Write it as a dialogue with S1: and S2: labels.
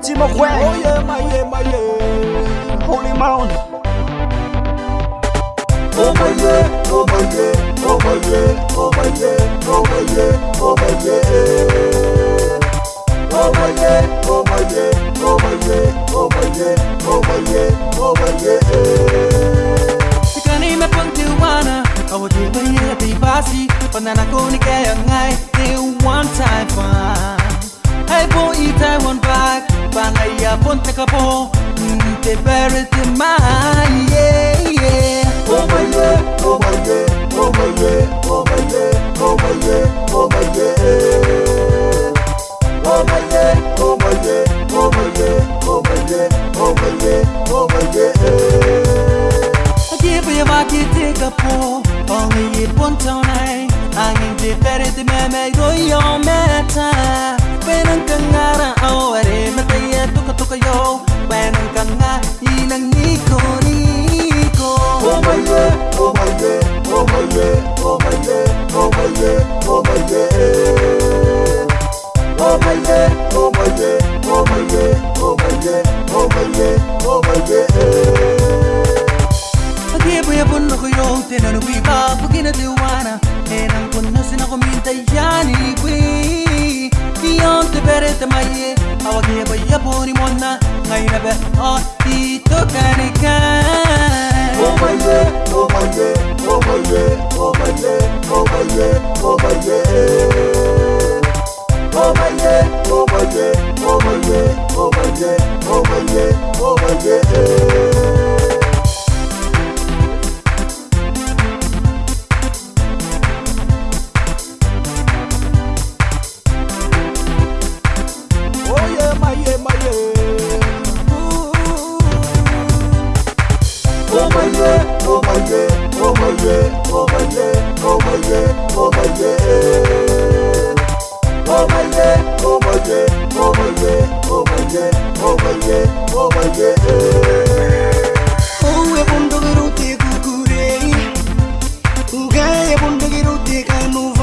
S1: T-Ma-Quak. Oh yeah, my yeah, my yeah. HolyMount.
S2: Oh my yeah, oh my yeah, oh my yeah, oh my yeah, oh my yeah, oh my yeah. Oh my yeah, oh my yeah, oh my yeah, oh my yeah, oh my yeah, oh my yeah.
S3: Sikani me puntiwana, awo di baye di basi, panana ko ni kaya ngai, they one time fun. Hey boy, eat I one back, banaya punta kapo, te buried in my yeah yeah.
S2: Oh my yeah, oh my yeah, oh my yeah, oh my yeah, oh my yeah, oh my yeah. Oh my yeah, oh my yeah, oh my yeah, oh my yeah, oh my yeah, oh my yeah.
S3: I give you my take a po, only it one time. I ain't the better the man may go your meta. When I'm kangara, oh, I am a day to yo. When I'm kanga, inang Nico.
S2: Oh my yeah, oh my yeah, oh my yeah, oh my yeah, oh my yeah, oh my yeah. Oh my yeah, oh my yeah, oh my yeah, oh my yeah, oh my yeah, oh my yeah.
S3: I give you a bun of your own, and we are beginning to wanna. And I'm gonna send a community yani we beyond the better than my year. I'll give a yaponi mona. I never ought to took any kind.
S2: Oh my yeah, oh my yeah, oh my yeah, oh my yeah, oh my yeah, oh my yeah. Oh my yeah, oh my yeah, oh my yeah, oh my yeah, oh my yeah, oh my yeah. Oh my yeah, oh my yeah, oh my yeah, oh my yeah, oh my yeah, oh my yeah. Oh my yeah, oh my yeah, oh my yeah, oh my yeah, oh my yeah, oh my yeah.
S3: Oh, we bundo giruti kukure, ugaya bundo giruti kanu.